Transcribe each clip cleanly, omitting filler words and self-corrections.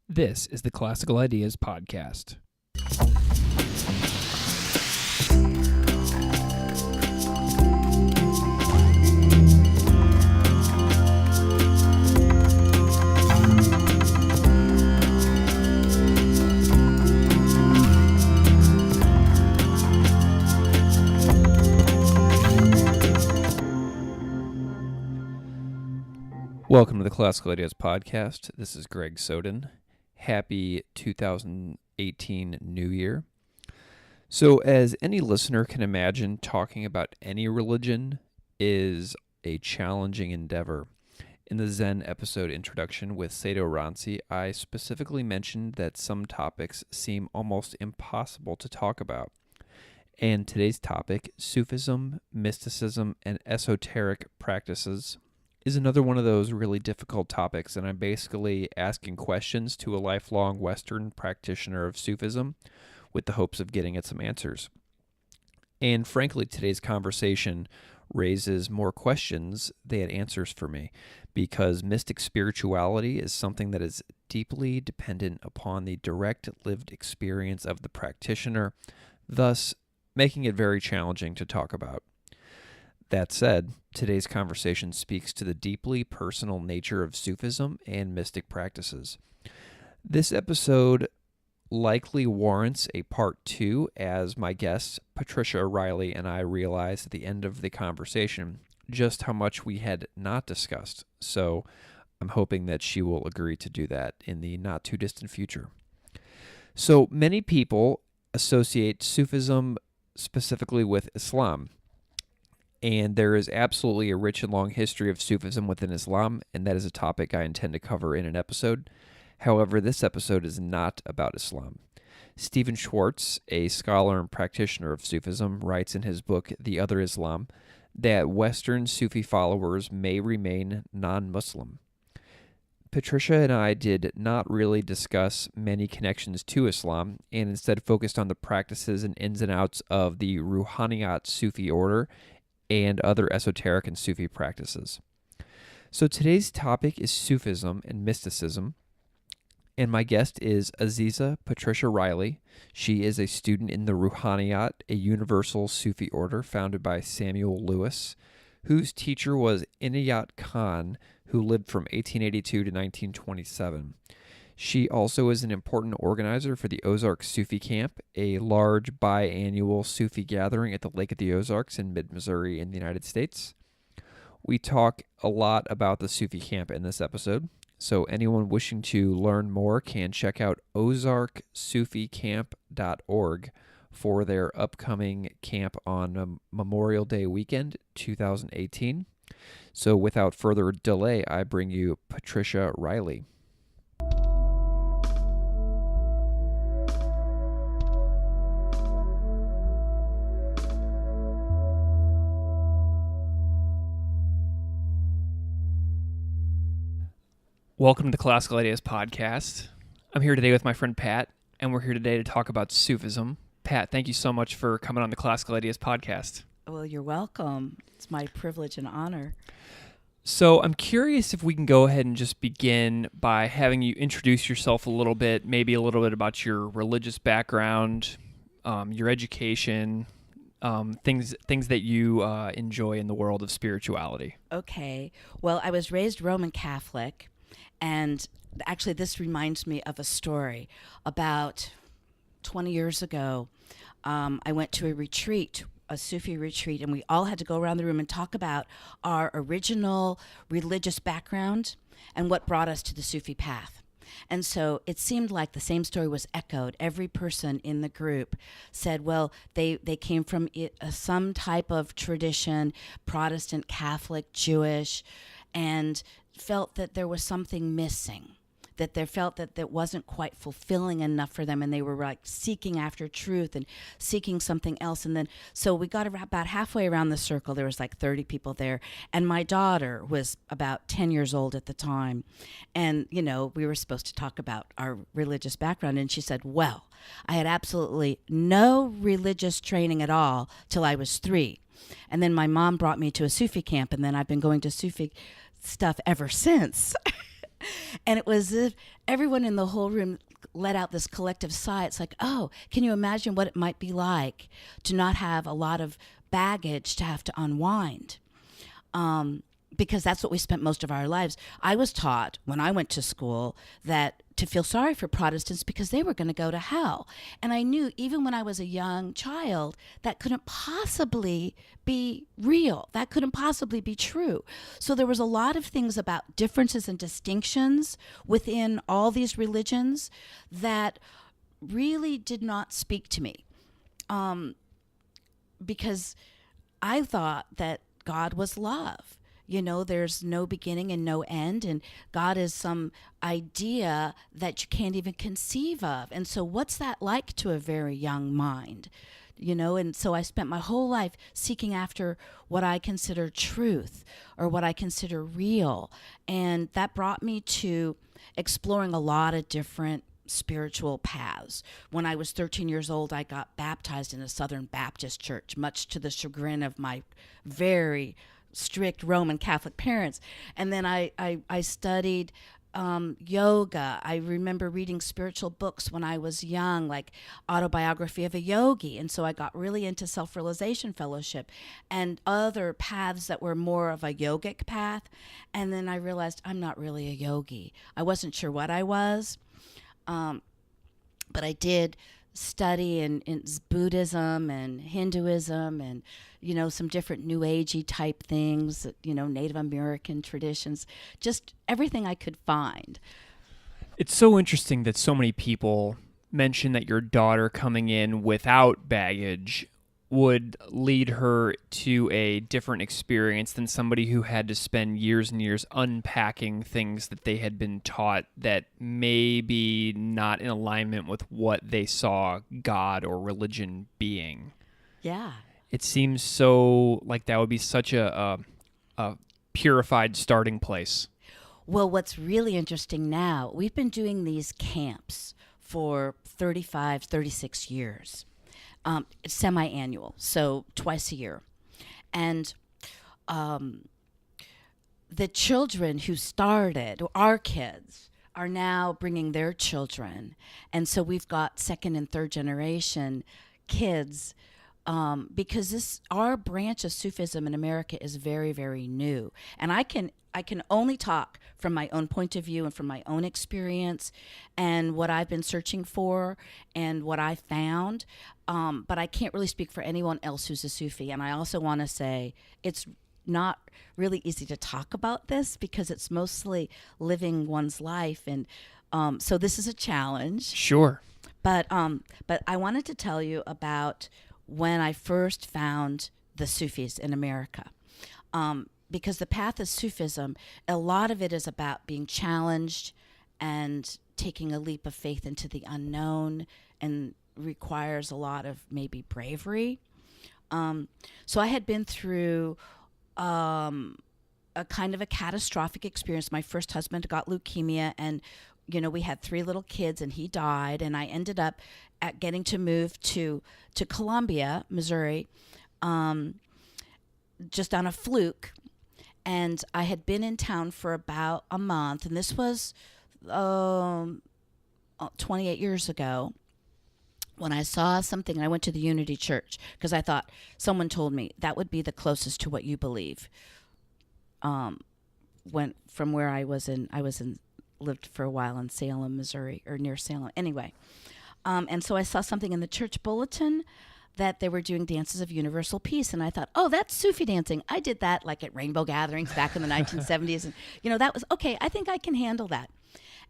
This is the Classical Ideas Podcast. Welcome to the Classical Ideas Podcast. This is Greg Soden. Happy 2018 New Year. So, as any listener can imagine, talking about any religion is a challenging endeavor. In the Zen episode introduction with Sado Ransi, I specifically mentioned that some topics seem almost impossible to talk about. And today's topic, Sufism, Mysticism, and Esoteric practices, is another one of those really difficult topics, and I'm basically asking questions to a lifelong Western practitioner of Sufism with the hopes of getting at some answers. And frankly, today's conversation raises more questions than answers for me, because mystic spirituality is something that is deeply dependent upon the direct lived experience of the practitioner, thus making it very challenging to talk about. That said, today's conversation speaks to the deeply personal nature of Sufism and mystic practices. This episode likely warrants a part 2, as my guest, Patricia Riely, and I realized at the end of the conversation just how much we had not discussed. So I'm hoping that she will agree to do that in the not too distant future. So many people associate Sufism specifically with Islam. And there is absolutely a rich and long history of Sufism within Islam, and that is a topic I intend to cover in an episode. However, this episode is not about Islam. Stephen Schwartz, a scholar and practitioner of Sufism, writes in his book, The Other Islam, that Western Sufi followers may remain non-Muslim. Patricia and I did not really discuss many connections to Islam, and instead focused on the practices and ins and outs of the Ruhaniat Sufi order and other esoteric and Sufi practices. So today's topic is Sufism and mysticism, and my guest is Aziza Patricia Riely. She is a student in the Ruhaniat, a universal Sufi order founded by Samuel Lewis, whose teacher was Inayat Khan, who lived from 1882 to 1927. She also is an important organizer for the Ozark Sufi Camp, a large biannual Sufi gathering at the Lake of the Ozarks in mid-Missouri in the United States. We talk a lot about the Sufi Camp in this episode, so anyone wishing to learn more can check out ozarksuficamp.org for their upcoming camp on Memorial Day weekend 2018. So without further delay, I bring you Patricia Riely. Welcome to the Classical Ideas Podcast. I'm here today with my friend Pat, and we're here today to talk about Sufism. Pat, thank you so much for coming on the Classical Ideas Podcast. Well, you're welcome. It's my privilege and honor. So I'm curious if we can go ahead and just begin by having you introduce yourself a little bit, maybe a little bit about your religious background, your education, things that you enjoy in the world of spirituality. Okay. Well, I was raised Roman Catholic. And actually, this reminds me of a story. About 20 years ago, I went to a retreat, a Sufi retreat, and we all had to go around the room and talk about our original religious background and what brought us to the Sufi path. And so it seemed like the same story was echoed. Every person in the group said, well, they came from some type of tradition, Protestant, Catholic, Jewish, and felt that there was something missing, that they felt that that wasn't quite fulfilling enough for them, and they were like seeking after truth and seeking something else. And then so we got about halfway around the circle. There was like 30 people there, and my daughter was about 10 years old at the time. And we were supposed to talk about our religious background, and she said, well, I had absolutely no religious training at all till I was 3. And then my mom brought me to a Sufi camp, and then I've been going to Sufi stuff ever since. And it was as if everyone in the whole room let out this collective sigh. It's like, oh, can you imagine what it might be like to not have a lot of baggage to have to unwind? Because that's what we spent most of our lives. I was taught when I went to school that to feel sorry for Protestants because they were going to go to hell. And I knew even when I was a young child, that couldn't possibly be real. That couldn't possibly be true. So there was a lot of things about differences and distinctions within all these religions that really did not speak to me. Because I thought that God was love. You know, there's no beginning and no end, and God is some idea that you can't even conceive of. And so what's that like to a very young mind? You know, and so I spent my whole life seeking after what I consider truth or what I consider real. And that brought me to exploring a lot of different spiritual paths. When I was 13 years old, I got baptized in a Southern Baptist church, much to the chagrin of my very strict Roman Catholic parents. And then I studied yoga. I remember reading spiritual books when I was young, like Autobiography of a Yogi. And so I got really into Self-Realization Fellowship and other paths that were more of a yogic path. And then I realized I'm not really a yogi. I wasn't sure what I was, but I did study in Buddhism and Hinduism and, you know, some different New Agey type things, you know, Native American traditions, just everything I could find. It's so interesting that so many people mention that your daughter coming in without baggage would lead her to a different experience than somebody who had to spend years and years unpacking things that they had been taught that may be not in alignment with what they saw God or religion being. Yeah. It seems so like that would be such a purified starting place. Well, what's really interesting now, we've been doing these camps for 35, 36 years. It's semi-annual, so twice a year. And the children who started, our kids, are now bringing their children. And so we've got second and third generation kids because our branch of Sufism in America is very, very new. And I can only talk from my own point of view and from my own experience and what I've been searching for and what I found. But I can't really speak for anyone else who's a Sufi. And I also want to say it's not really easy to talk about this because it's mostly living one's life. And so this is a challenge. Sure. But I wanted to tell you about when I first found the Sufis in America. Because the path of Sufism, a lot of it is about being challenged and taking a leap of faith into the unknown and requires a lot of maybe bravery. So I had been through a kind of a catastrophic experience. My first husband got leukemia and, you know, we had 3 little kids and he died. And I ended up getting to move to Columbia, Missouri, just on a fluke. And I had been in town for about a month, and this was 28 years ago when I saw something. I went to the Unity Church because I thought someone told me that would be the closest to what you believe. Went from where I lived for a while in Salem, Missouri, or near Salem. Anyway, and so I saw something in the church bulletin that they were doing dances of universal peace. And I thought, oh, that's Sufi dancing. I did that like at rainbow gatherings back in the 1970s. And, you know, that was, okay, I think I can handle that.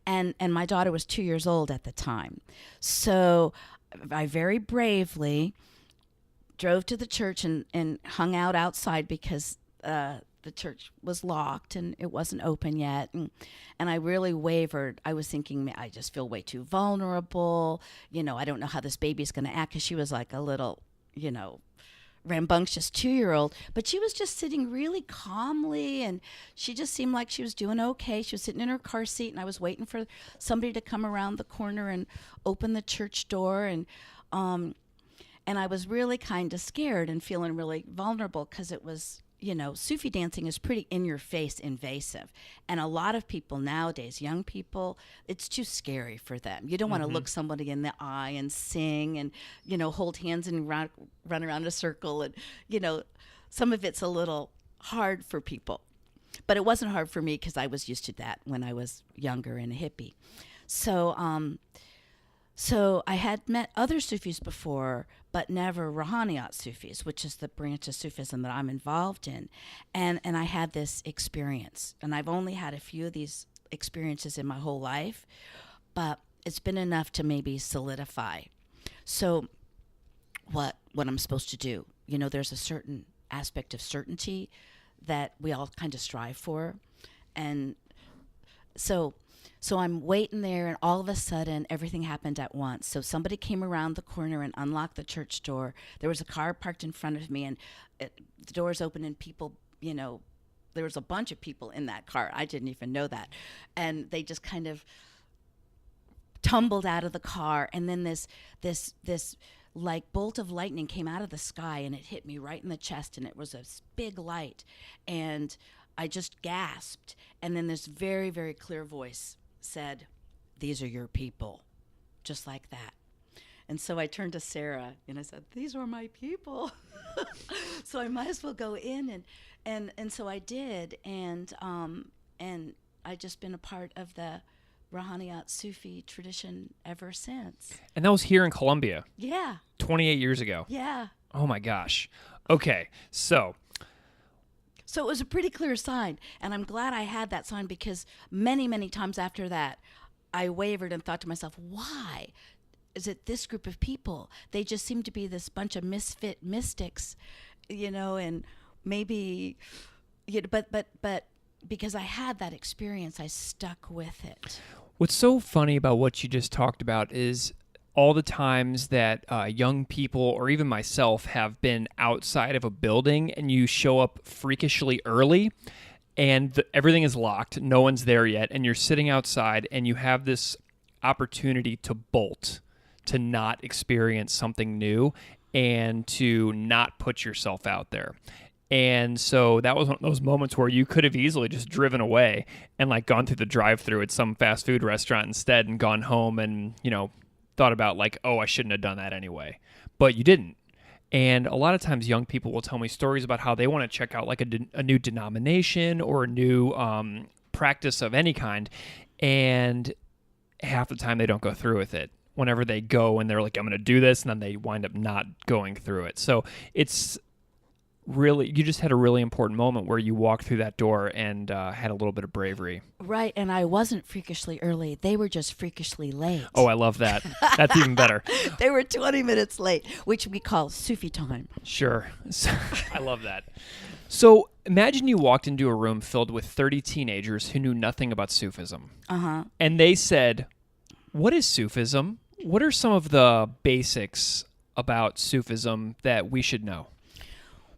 And my daughter was 2 years old at the time. So I very bravely drove to the church and hung out outside because the church was locked and it wasn't open yet. And I really wavered. I was thinking, I just feel way too vulnerable. You know, I don't know how this baby's going to act, because she was like a little, you know, rambunctious 2-year-old. But she was just sitting really calmly, and she just seemed like she was doing okay. She was sitting in her car seat, and I was waiting for somebody to come around the corner and open the church door. And I was really kind of scared and feeling really vulnerable because it was Sufi dancing is pretty in-your-face invasive. And a lot of people nowadays, young people, it's too scary for them. You don't want to look somebody in the eye and sing and, hold hands and run around in a circle. And, some of it's a little hard for people. But it wasn't hard for me because I was used to that when I was younger and a hippie. So I had met other Sufis before, but never Ruhaniat Sufis, which is the branch of Sufism that I'm involved in. And I had this experience. And I've only had a few of these experiences in my whole life, but it's been enough to maybe solidify. So what I'm supposed to do, there's a certain aspect of certainty that we all kind of strive for. And so I'm waiting there, and all of a sudden, everything happened at once. So somebody came around the corner and unlocked the church door. There was a car parked in front of me, and the doors opened, and people, there was a bunch of people in that car. I didn't even know that. And they just kind of tumbled out of the car, and then this like bolt of lightning came out of the sky, and it hit me right in the chest, and it was a big light, and I just gasped. And then this very, very clear voice said, "These are your people," just like that. And so I turned to Sarah and I said, "These are my people." So I might as well go in, and so I did, and I just been a part of the Ruhaniat Sufi tradition ever since. And that was here in Colombia. Yeah. 28 years ago. Yeah. Oh my gosh. Okay, so it was a pretty clear sign, and I'm glad I had that sign, because many, many times after that, I wavered and thought to myself, why is it this group of people? They just seem to be this bunch of misfit mystics, and maybe, but because I had that experience, I stuck with it. What's so funny about what you just talked about is all the times that young people, or even myself, have been outside of a building and you show up freakishly early and everything is locked, no one's there yet, and you're sitting outside and you have this opportunity to bolt, to not experience something new and to not put yourself out there. And so that was one of those moments where you could have easily just driven away and like gone through the drive-thru at some fast food restaurant instead and gone home and, thought about like, oh, I shouldn't have done that anyway. But you didn't. And a lot of times young people will tell me stories about how they want to check out like a new denomination or a new practice of any kind. And half the time they don't go through with it. Whenever they go and they're like, I'm going to do this, and then they wind up not going through it. So it's really, you just had a really important moment where you walked through that door and had a little bit of bravery. Right, and I wasn't freakishly early. They were just freakishly late. Oh, I love that. That's even better. They were 20 minutes late, which we call Sufi time. Sure. I love that. So imagine you walked into a room filled with 30 teenagers who knew nothing about Sufism. Uh-huh. And they said, what is Sufism? What are some of the basics about Sufism that we should know?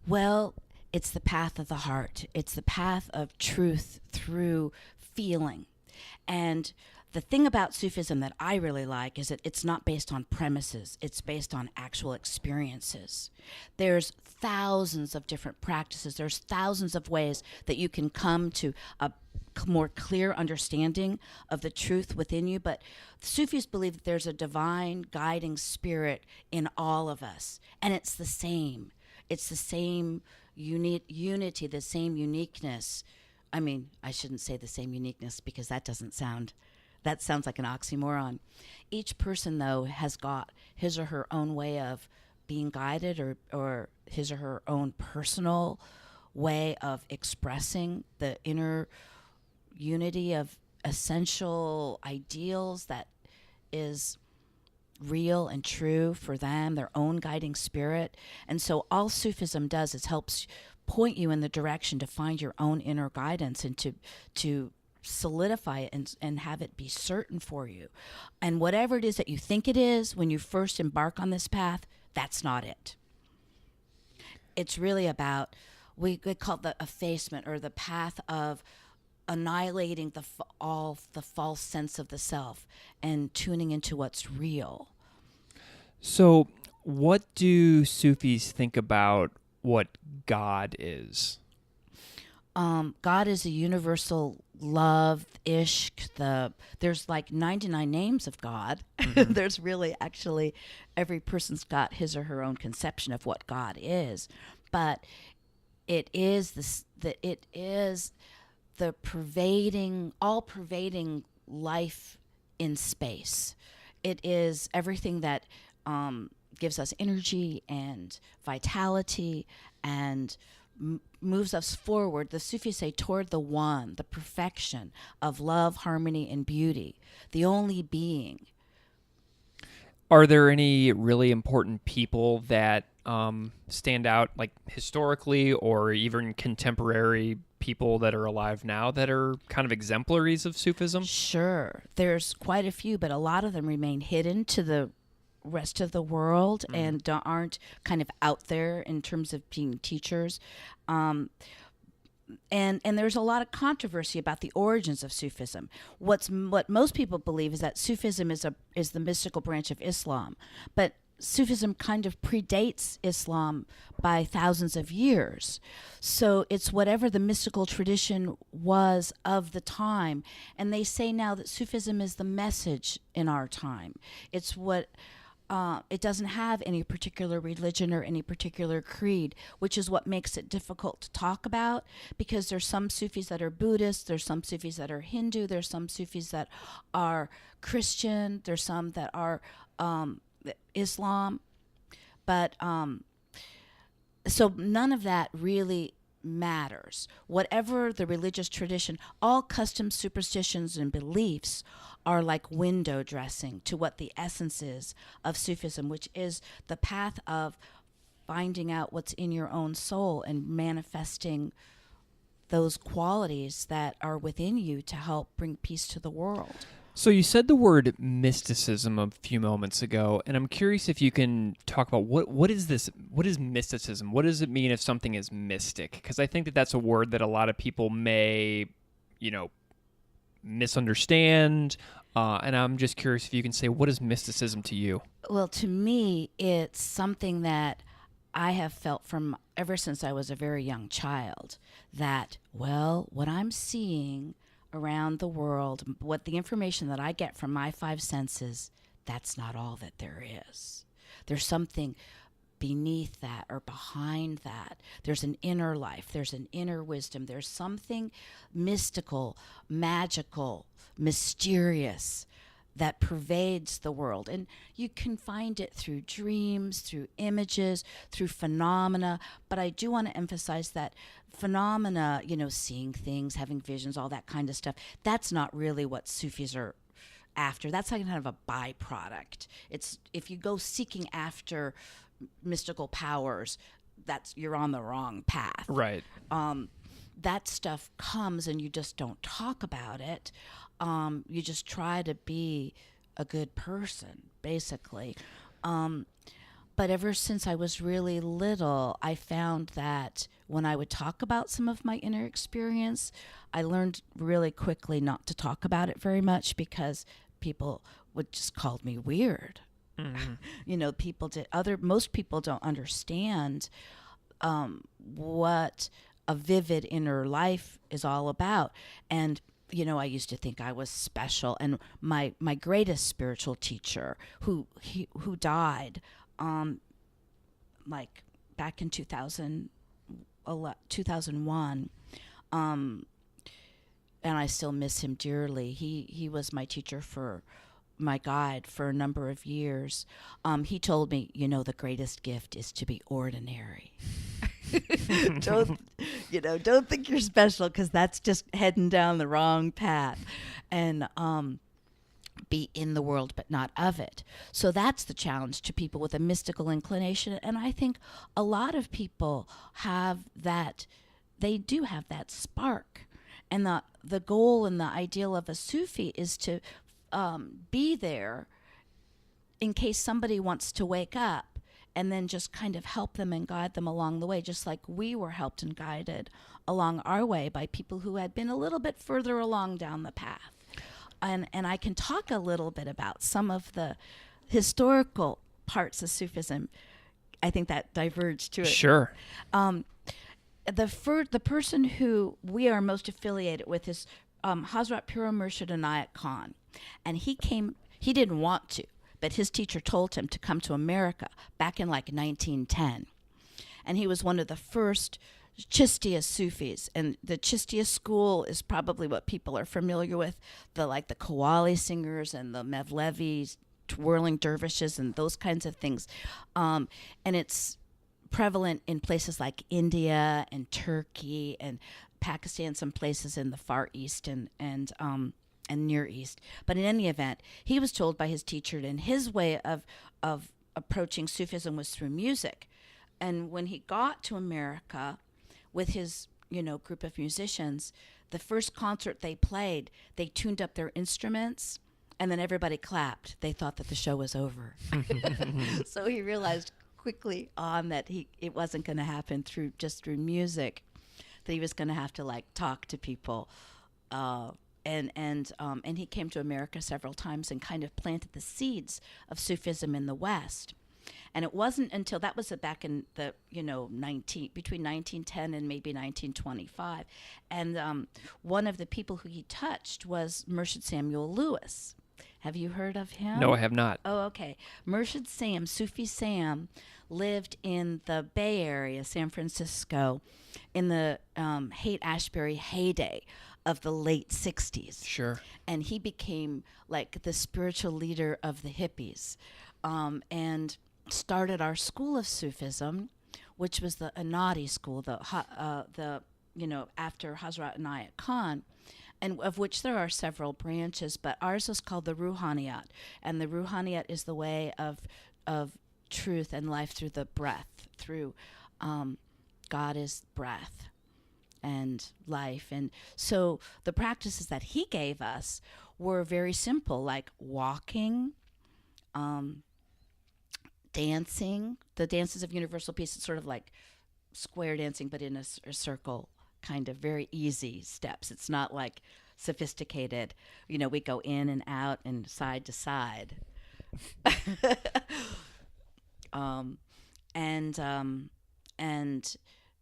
Well, it's the path of the heart. It's the path of truth through feeling. And the thing about Sufism that I really like is that it's not based on premises. It's based on actual experiences. There's thousands of different practices. There's thousands of ways that you can come to a more clear understanding of the truth within you. But Sufis believe that there's a divine guiding spirit in all of us. And it's the same. It's the same unity, the same uniqueness. I mean, I shouldn't say the same uniqueness because that sounds like an oxymoron. Each person, though, has got his or her own way of being guided or his or her own personal way of expressing the inner unity of essential ideals that is real and true for them, their own guiding spirit. And so all Sufism does is helps point you in the direction to find your own inner guidance and to solidify it and have it be certain for you. And whatever it is that you think it is when you first embark on this path, that's not it. It's really about, we call it the effacement, or the path of annihilating all the false sense of the self and tuning into what's real. So what do Sufis think about what God is? God is a universal love, ishq. There's like 99 names of God. Mm-hmm. There's really actually every person's got his or her own conception of what God is, but it is it is the all pervading life in space. It is everything that gives us energy and vitality and moves us forward. The Sufis say toward the one, the perfection of love, harmony, and beauty, the only being. Are there any really important people that stand out, like historically or even contemporary people that are alive now that are kind of exemplaries of Sufism? Sure, there's quite a few, but a lot of them remain hidden to the rest of the world and aren't kind of out there in terms of being teachers. And there's a lot of controversy about the origins of Sufism. What most people believe is that Sufism is the mystical branch of Islam, but Sufism kind of predates Islam by thousands of years. So it's whatever the mystical tradition was of the time. And they say now that Sufism is the message in our time. It's what it doesn't have any particular religion or any particular creed, which is what makes it difficult to talk about, because there's some Sufis that are Buddhist, there's some Sufis that are Hindu, there's some Sufis that are Christian, there's some that are Islam, but so none of that really matters. Whatever the religious tradition, all customs, superstitions, and beliefs are like window dressing to what the essence is of Sufism, which is the path of finding out what's in your own soul and manifesting those qualities that are within you to help bring peace to the world. So you said the word mysticism a few moments ago, and I'm curious if you can talk about what is this? What is mysticism? What does it mean if something is mystic? Because I think that that's a word that a lot of people may, misunderstand, and I'm just curious if you can say, what is mysticism to you? Well, to me, it's something that I have felt from ever since I was a very young child, that, what I'm seeing around the world, what the information that I get from my five senses, that's not all that there is. There's something beneath that or behind that. There's an inner life, there's an inner wisdom, there's something mystical, magical, mysterious that pervades the world. And you can find it through dreams, through images, through phenomena. But I do want to emphasize that phenomena, seeing things, having visions, all that kind of stuff, that's not really what Sufis are after. That's like kind of a byproduct. It's if you go seeking after mystical powers, you're on the wrong path. Right. That stuff comes and you just don't talk about it. You just try to be a good person, basically. But ever since I was really little, I found that when I would talk about some of my inner experience, I learned really quickly not to talk about it very much because people would just call me weird. Mm-hmm. Most people don't understand what a vivid inner life is all about. And I used to think I was special, and my greatest spiritual teacher, who died, like back in 2001, and I still miss him dearly. He was my teacher my guide for a number of years. He told me, the greatest gift is to be ordinary. Don't think you're special, because that's just heading down the wrong path. And be in the world but not of it. So that's the challenge to people with a mystical inclination. And I think a lot of people have that. They do have that spark. And the goal and the ideal of a Sufi is to be there in case somebody wants to wake up, and then just kind of help them and guide them along the way, just like we were helped and guided along our way by people who had been a little bit further along down the path. And I can talk a little bit about some of the historical parts of Sufism. I think that diverged to it. Sure. the person who we are most affiliated with is Hazrat Pir Murshid Inayat Khan, and he came. He didn't want to, but his teacher told him to come to America back in like 1910, and he was one of the first Chistiya Sufis, and the Chistiya school is probably what people are familiar with, the Qawwali singers and the Mevlevi twirling dervishes and those kinds of things, and it's prevalent in places like India and Turkey and Pakistan, some places in the Far East and Near East. But in any event, he was told by his teacher, and his way of approaching Sufism was through music. And when he got to America with his group of musicians, the first concert they played, they tuned up their instruments, and then everybody clapped. They thought that the show was over. So he realized quickly on that it wasn't going to happen through music, that he was going to have to talk to people, and he came to America several times and kind of planted the seeds of Sufism in the West. And it wasn't until that was back in the between 1910 and maybe 1925, and one of the people who he touched was Murshid Samuel Lewis. Have you heard of him? No, I have not. Oh, okay. Murshid Sam, Sufi Sam, lived in the Bay Area, San Francisco, in the Haight-Ashbury heyday of the late 60s. Sure. And he became like the spiritual leader of the hippies, and started our school of Sufism, which was the Anadi school, after Hazrat Inayat Khan, and of which there are several branches, but ours is called the Ruhaniat, and the Ruhaniat is the way of truth and life through the breath, through God is breath and life. And so the practices that he gave us were very simple, like walking, dancing. The dances of universal peace, it's sort of like square dancing, but in a circle, kind of very easy steps. It's not like sophisticated. We go in and out and side to side. And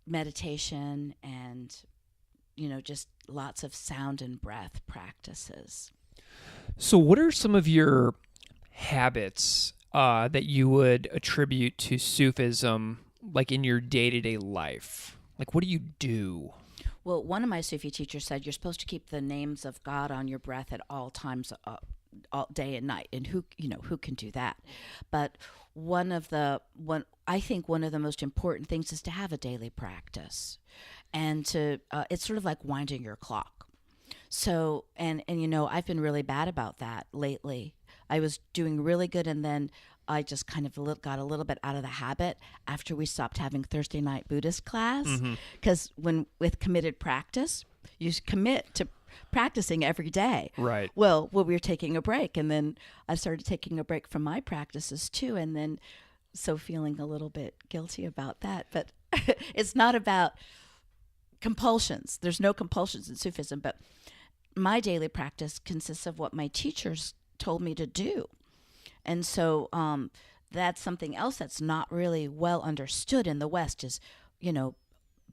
meditation and, just lots of sound and breath practices. So what are some of your habits that you would attribute to Sufism, like in your day-to-day life? Like, what do you do? Well, one of my Sufi teachers said you're supposed to keep the names of God on your breath at all times, all day and night. And who can do that? But I think one of the most important things is to have a daily practice, and it's sort of like winding your clock. So, and I've been really bad about that lately. I was doing really good, and then I just kind of got a little bit out of the habit after we stopped having Thursday night Buddhist class. Because with committed practice, you commit to practicing every day. Right. Well, we were taking a break, and then I started taking a break from my practices too, and then so feeling a little bit guilty about that. But it's not about compulsions. There's no compulsions in Sufism, but my daily practice consists of what my teachers told me to do. And so that's something else that's not really well understood in the West is,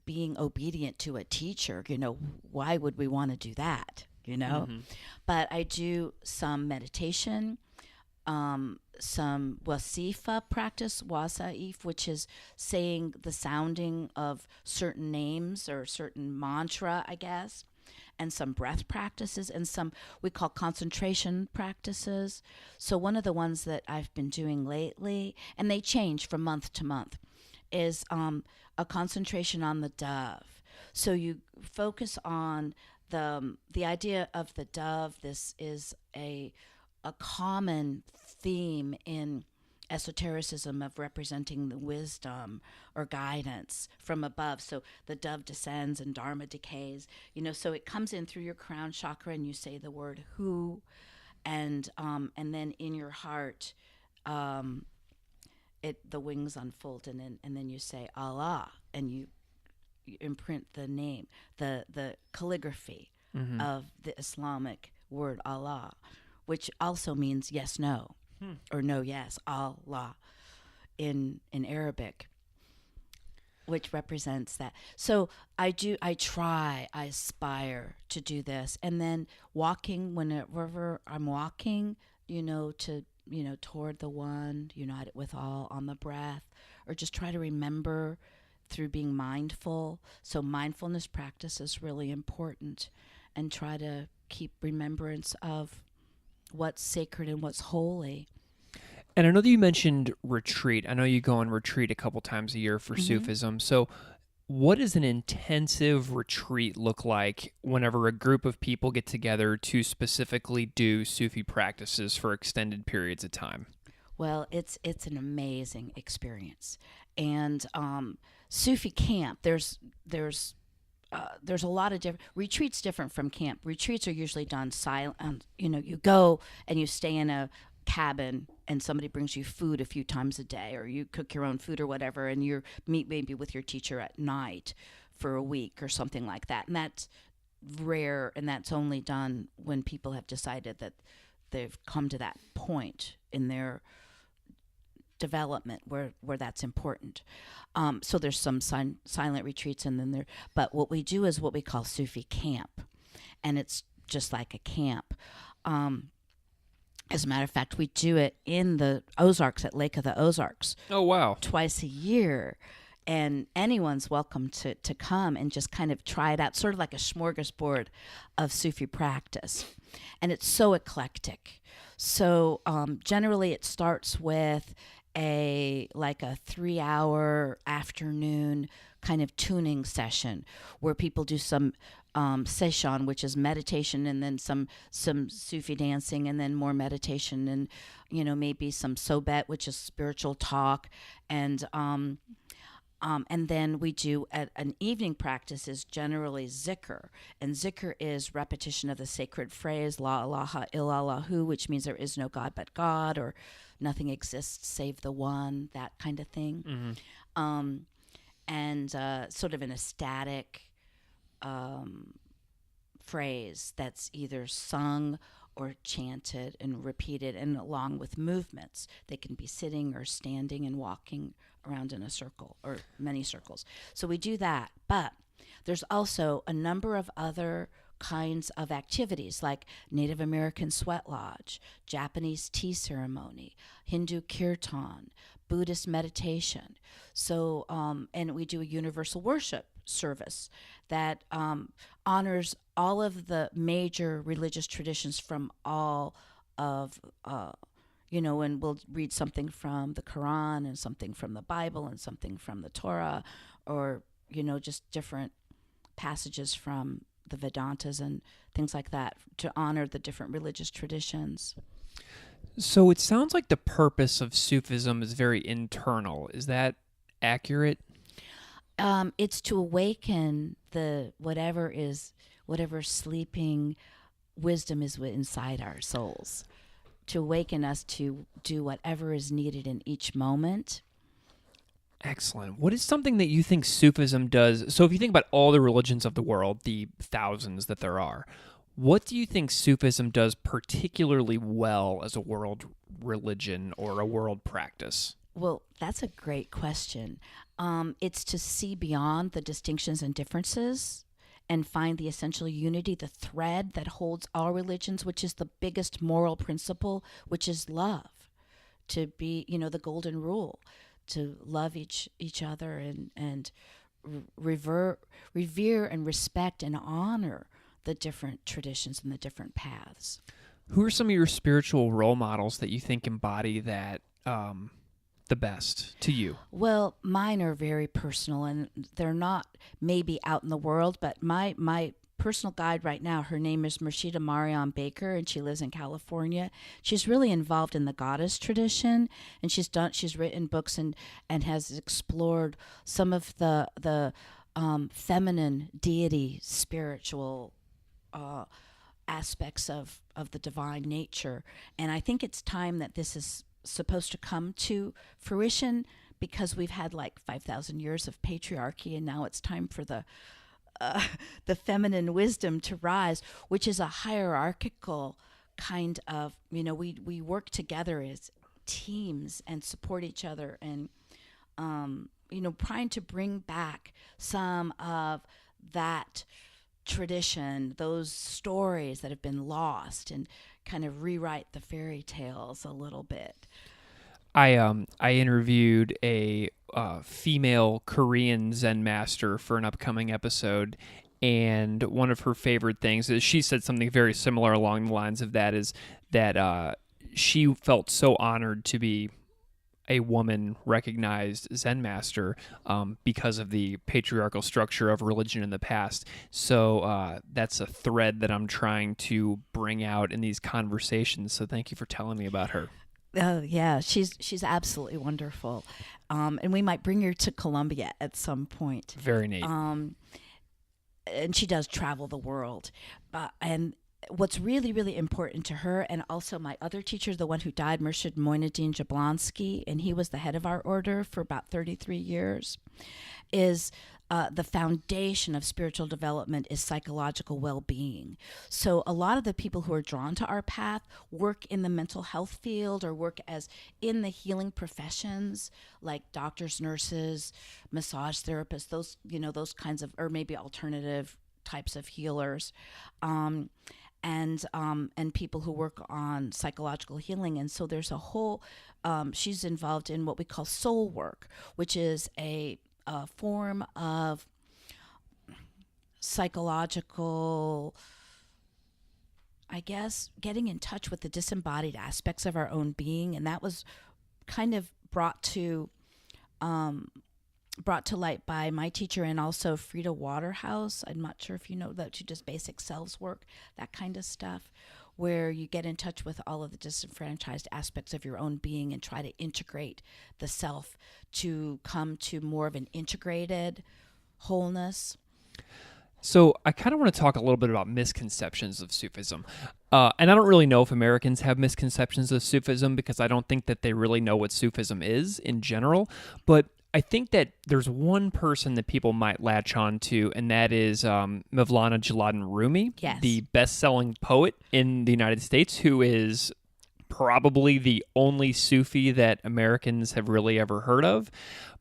being obedient to a teacher. Why would we want to do that? But I do some meditation, some wasifa practice, wasaif, which is saying the sounding of certain names or certain mantra, I guess, and some breath practices, and some we call concentration practices. So one of the ones that I've been doing lately, and they change from month to month, is a concentration on the dove. So you focus on the idea of the dove. This is a common theme in esotericism of representing the wisdom or guidance from above. So the dove descends and Dharma decays, so it comes in through your crown chakra, and you say the word who, and then in your heart, the wings unfold, and then you say Allah, and you imprint the name, the calligraphy of the Islamic word Allah, which also means yes, no, or no, yes, Allah in Arabic. which represents that. So I aspire to do this. And then walking, whenever I'm walking, toward the one, united with all on the breath, or just try to remember through being mindful. So mindfulness practice is really important, and try to keep remembrance of what's sacred and what's holy. And I know that you mentioned retreat. I know you go on retreat a couple times a year for Mm-hmm. Sufism. So what does an intensive retreat look like whenever a group of people get together to specifically do Sufi practices for extended periods of time? Well, it's an amazing experience, and Sufi Camp. There's a lot of different retreats. Different from camp. Retreats are usually done silent. You go and you stay in a cabin, and somebody brings you food a few times a day, or you cook your own food or whatever, and you meet maybe with your teacher at night for a week or something like that. And that's rare, and that's only done when people have decided that they've come to that point in their development where that's important. So there's some silent retreats, and then but what we do is what we call Sufi camp, and it's just like a camp. As a matter of fact, we do it in the Ozarks, at Lake of the Ozarks, Oh, wow. twice a year. And anyone's welcome to come and just kind of try it out, sort of like a smorgasbord of Sufi practice. And it's so eclectic. So generally it starts with a 3-hour afternoon kind of tuning session where people do some session, which is meditation, and then some Sufi dancing, and then more meditation, and maybe some sobet, which is spiritual talk, and then we do an evening practice is generally zikr, and zikr is repetition of the sacred phrase La ilaha illallahu, which means there is no God but God, or nothing exists save the one, that kind of thing. Mm-hmm. And sort of an ecstatic phrase that's either sung or chanted and repeated, and along with movements. They can be sitting or standing and walking around in a circle or many circles. So we do that. But there's also a number of other kinds of activities, like Native American sweat lodge, Japanese tea ceremony, Hindu kirtan, Buddhist meditation. So, and we do a universal worship service that honors all of the major religious traditions from all of, and we'll read something from the Quran, and something from the Bible, and something from the Torah, or, just different passages from the Vedantas and things like that, to honor the different religious traditions. So it sounds like the purpose of Sufism is very internal. Is that accurate? It's to awaken whatever sleeping wisdom is inside our souls, to awaken us to do whatever is needed in each moment. Excellent. What is something that you think Sufism does? So if you think about all the religions of the world, the thousands that there are, what do you think Sufism does particularly well as a world religion or a world practice? Well, that's a great question. It's to see beyond the distinctions and differences and find the essential unity, the thread that holds all religions, which is the biggest moral principle, which is love. To be, the golden rule, to love each other, and revere and respect and honor the different traditions and the different paths. Who are some of your spiritual role models that you think embody that the best to you? Well, mine are very personal, and they're not maybe out in the world, but my personal guide right now, her name is Murshida Mariam Baker, and she lives in California. She's really involved in the goddess tradition, and she's written books and has explored some of the feminine deity spiritual aspects of the divine nature. And I think it's time that this is supposed to come to fruition, because we've had 5,000 years of patriarchy, and now it's time for the feminine wisdom to rise, which is a hierarchical kind of, we work together as teams and support each other, and trying to bring back some of that tradition, those stories that have been lost, and kind of rewrite the fairy tales a little bit. I interviewed a female Korean Zen master for an upcoming episode, and one of her favorite things is she said something very similar along the lines of that, is that she felt so honored to be a woman recognized Zen master because of the patriarchal structure of religion in the past. So that's a thread that I'm trying to bring out in these conversations. So thank you for telling me about her. Yeah, she's absolutely wonderful, and we might bring her to Colombia at some point. Very neat. And she does travel the world, and what's really, really important to her, and also my other teacher, the one who died, Murshid Moinuddin Jablonski, and he was the head of our order for about 33 years, is the foundation of spiritual development is psychological well-being. So a lot of the people who are drawn to our path work in the mental health field or work as in the healing professions, like doctors, nurses, massage therapists, those kinds of, or maybe alternative types of healers. And people who work on psychological healing. And so there's a whole, she's involved in what we call soul work, which is a form of psychological, I guess, getting in touch with the disembodied aspects of our own being. And that was kind of brought to light by my teacher and also Frida Waterhouse. I'm not sure if you know that. She does basic selves work, that kind of stuff, where you get in touch with all of the disenfranchised aspects of your own being and try to integrate the self to come to more of an integrated wholeness. So I kind of want to talk a little bit about misconceptions of Sufism. And I don't really know if Americans have misconceptions of Sufism because I don't think that they really know what Sufism is in general. But I think that there's one person that people might latch on to, and that is Mevlana Jalaluddin Rumi, Yes. the best-selling poet in the United States, who is probably the only Sufi that Americans have really ever heard of.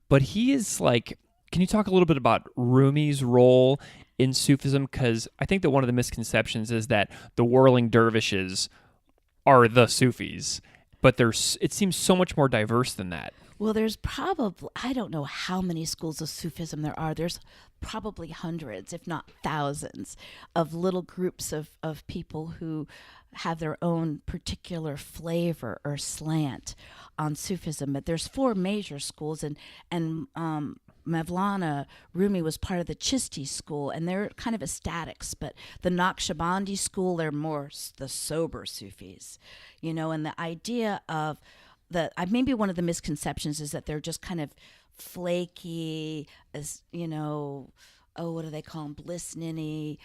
But he is like, can you talk a little bit about Rumi's role in Sufism? Because I think that one of the misconceptions is that the whirling dervishes are the Sufis, but it seems so much more diverse than that. Well, there's probably, I don't know how many schools of Sufism there are. There's probably hundreds, if not thousands, of little groups of people who have their own particular flavor or slant on Sufism. But there's 4 major schools, and Mevlana Rumi was part of the Chishti school, and they're kind of ecstatics. But the Naqshbandi school, they're more the sober Sufis, and the idea of maybe one of the misconceptions is that they're just kind of flaky, as what do they call them, bliss ninny,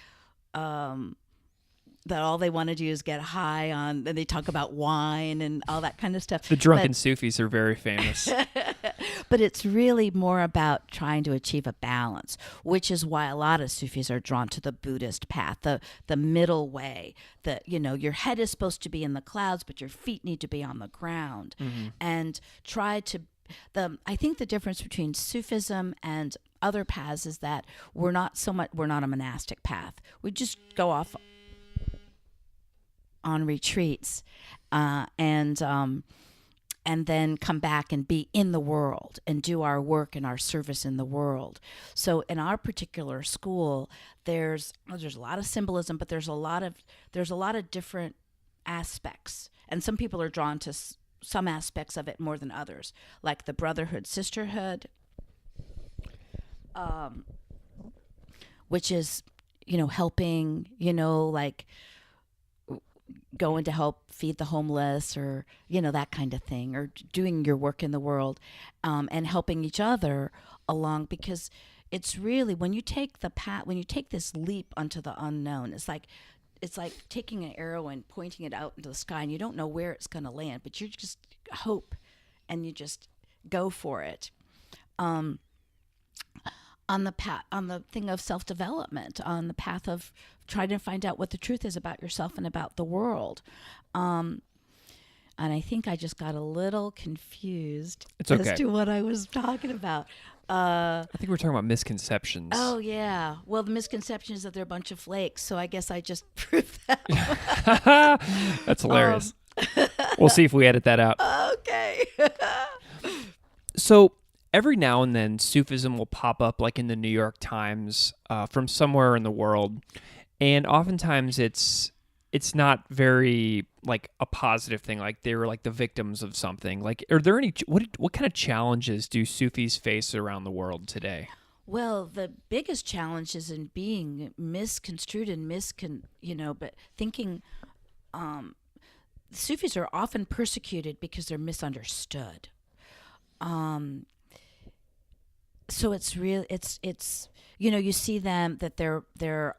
that all they want to do is get high on, and they talk about wine and all that kind of stuff. The drunken Sufis are very famous. But it's really more about trying to achieve a balance, which is why a lot of Sufis are drawn to the Buddhist path, the middle way. That your head is supposed to be in the clouds, but your feet need to be on the ground, and try to. I think the difference between Sufism and other paths is that we're not a monastic path. We just go off on retreats, and then come back and be in the world and do our work and our service in the world. So in our particular school, there's a lot of symbolism, but there's a lot of different aspects, and some people are drawn to some aspects of it more than others, like the brotherhood, sisterhood, which is helping, like going to help feed the homeless, or that kind of thing, or doing your work in the world, and helping each other along, because it's really when you take this leap onto the unknown, it's like taking an arrow and pointing it out into the sky, and you don't know where it's going to land, but you just hope and you just go for it. On the thing of self-development, on the path of trying to find out what the truth is about yourself and about the world. And I think I just got a little confused It's okay. as to what I was talking about. I think we're talking about misconceptions. Oh, yeah. Well, the misconception is that they're a bunch of flakes, so I guess I just proved that. That's hilarious. We'll see if we edit that out. Okay. So every now and then, Sufism will pop up like in the New York Times from somewhere in the world. And oftentimes it's not very like a positive thing. Like they were like the victims of something. Like, are there any, what kind of challenges do Sufis face around the world today? Well, the biggest challenge is in being misconstrued and but thinking Sufis are often persecuted because they're misunderstood. So it's real. It's you see them that their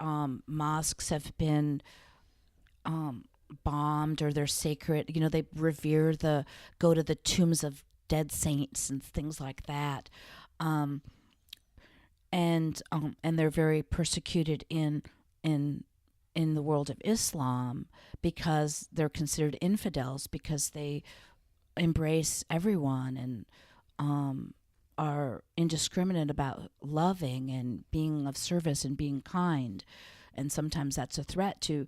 mosques have been bombed, or they're sacred. They go to the tombs of dead saints and things like that. And they're very persecuted in the world of Islam because they're considered infidels, because they embrace everyone and are indiscriminate about loving and being of service and being kind. And sometimes that's a threat to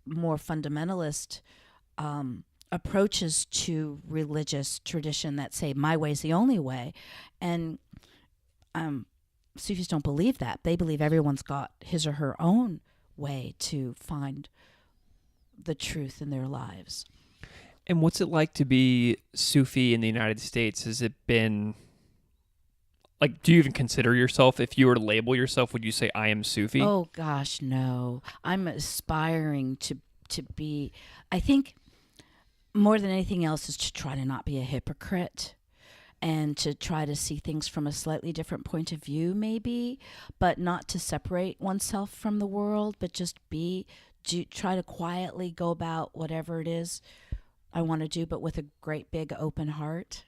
more fundamentalist approaches to religious tradition that say my way is the only way. And Sufis don't believe that. They believe everyone's got his or her own way to find the truth in their lives. And what's it like to be Sufi in the United States? Has it been like, do you even consider yourself, if you were to label yourself, would you say I am Sufi? Oh gosh, no. I'm aspiring to be, I think more than anything else is to try to not be a hypocrite and to try to see things from a slightly different point of view maybe, but not to separate oneself from the world, but just try to quietly go about whatever it is I want to do, but with a great big open heart.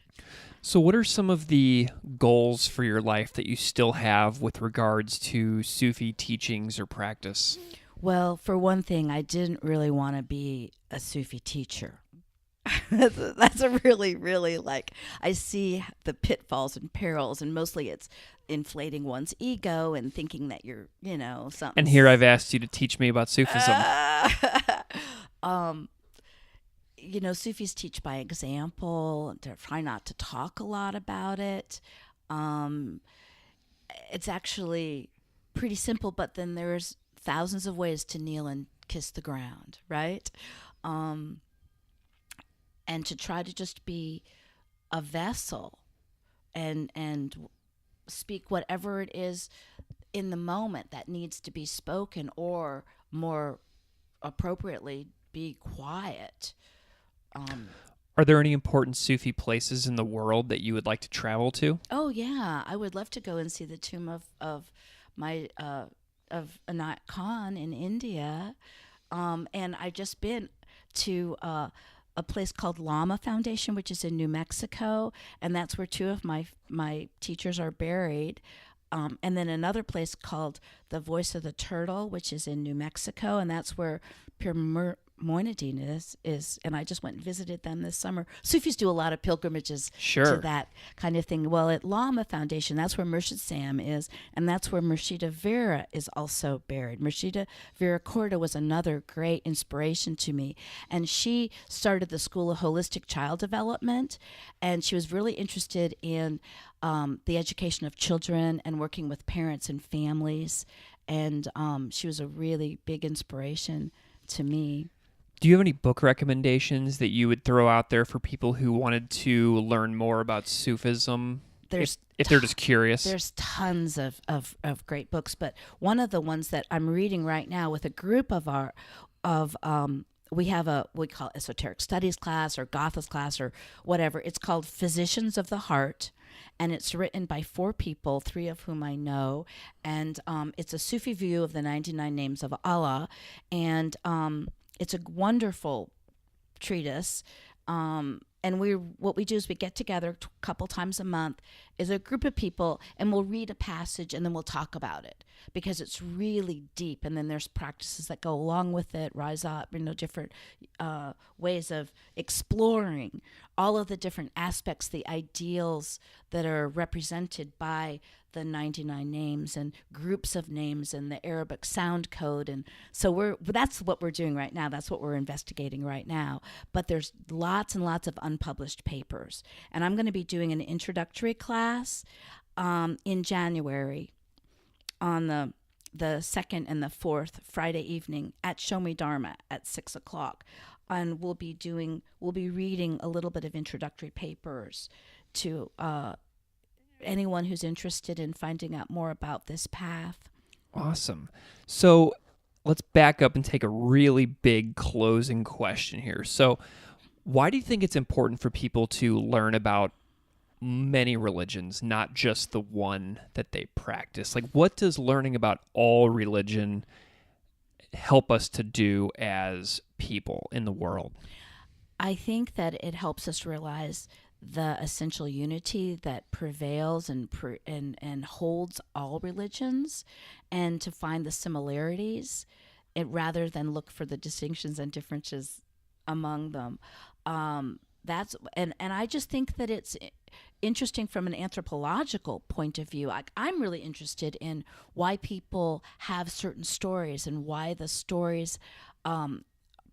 So what are some of the goals for your life that you still have with regards to Sufi teachings or practice? Well, for one thing, I didn't really want to be a Sufi teacher. That's a really, really I see the pitfalls and perils, and mostly it's inflating one's ego and thinking that you're, something. And here I've asked you to teach me about Sufism. Sufis teach by example. They try not to talk a lot about it. It's actually pretty simple, but then there's thousands of ways to kneel and kiss the ground, right? And to try to just be a vessel and speak whatever it is in the moment that needs to be spoken, or more appropriately, be quiet. Are there any important Sufi places in the world that you would like to travel to? Oh yeah, I would love to go and see the tomb of Inayat Khan in India, and I've just been to a place called Lama Foundation, which is in New Mexico, and that's where two of my teachers are buried. And then another place called the Voice of the Turtle, which is in New Mexico, and that's where Pir Moinadine is, and I just went and visited them this summer. Sufis do a lot of pilgrimages to that kind of thing. Well, at Lama Foundation, that's where Murshid Sam is, and that's where Murshida Vera is also buried. Murshida Vera Corda was another great inspiration to me, and she started the School of Holistic Child Development, and she was really interested in the education of children and working with parents and families, and she was a really big inspiration to me. Do you have any book recommendations that you would throw out there for people who wanted to learn more about Sufism? If they're just curious. There's tons of great books, but one of the ones that I'm reading right now with a group we call Esoteric Studies class or Gothas class or whatever. It's called Physicians of the Heart, and it's written by 4 people, 3 of whom I know, and it's a Sufi view of the 99 names of Allah, and it's a wonderful treatise. And what we do is we get together a couple times a month as a group of people, and we'll read a passage and then we'll talk about it. because it's really deep. And then there's practices that go along with it, rise up, different ways of exploring all of the different aspects, the ideals that are represented by the 99 names and groups of names and the Arabic sound code. And so that's what we're doing right now. That's what we're investigating right now. But there's lots and lots of unpublished papers. And I'm going to be doing an introductory class in January on the second and the fourth Friday evening at Show Me Dharma at 6:00. And we'll be reading a little bit of introductory papers to anyone who's interested in finding out more about this path. Awesome. So let's back up and take a really big closing question here. So why do you think it's important for people to learn about many religions, not just the one that they practice? Like, what does learning about all religion help us to do as people in the world? I think that it helps us realize the essential unity that prevails and holds all religions, and to find the similarities, rather than look for the distinctions and differences among them. And I just think that it's interesting from an anthropological point of view. I'm really interested in why people have certain stories and why the stories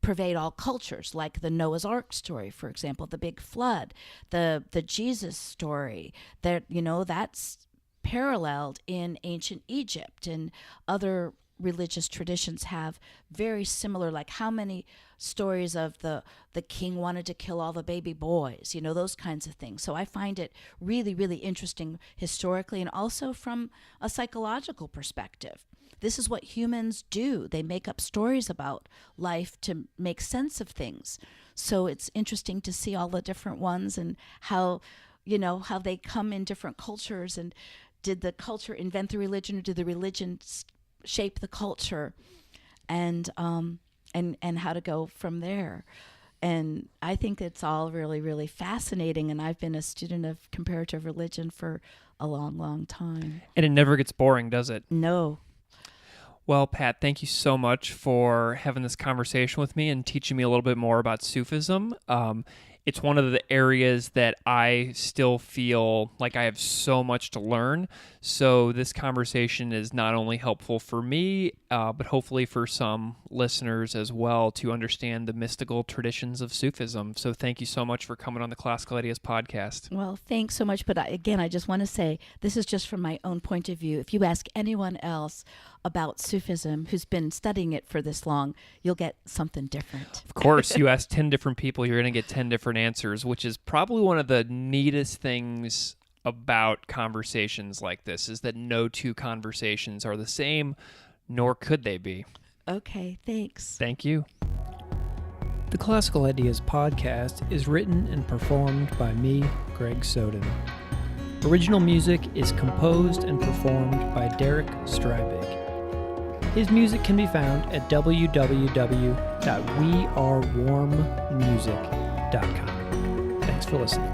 pervade all cultures, like the Noah's Ark story, for example, the big flood, the Jesus story, that's paralleled in ancient Egypt, and other religious traditions have very similar, like how many stories of the king wanted to kill all the baby boys, those kinds of things. So I find it really, really interesting historically, and also from a psychological perspective. This is what humans do. They make up stories about life to make sense of things. So it's interesting to see all the different ones and how they come in different cultures. And did the culture invent the religion, or did the religion shape the culture? And how to go from there. And I think it's all really, really fascinating. And I've been a student of comparative religion for a long, long time. And it never gets boring, does it? No. Well, Pat, thank you so much for having this conversation with me and teaching me a little bit more about Sufism. It's one of the areas that I still feel like I have so much to learn. So this conversation is not only helpful for me, but hopefully for some listeners as well, to understand the mystical traditions of Sufism. So thank you so much for coming on the Classical Ideas podcast. Well, thanks so much. But again, I just want to say, this is just from my own point of view. If you ask anyone else about Sufism who's been studying it for this long, you'll get something different. Of course, you ask 10 different people, you're going to get 10 different answers, which is probably one of the neatest things about conversations like this, is that no two conversations are the same, nor could they be. Okay, thanks. Thank you. The Classical Ideas podcast is written and performed by me, Greg Soden. Original music is composed and performed by Derek Strybig. His music can be found at www.wearewarmmusic.com. Thanks for listening.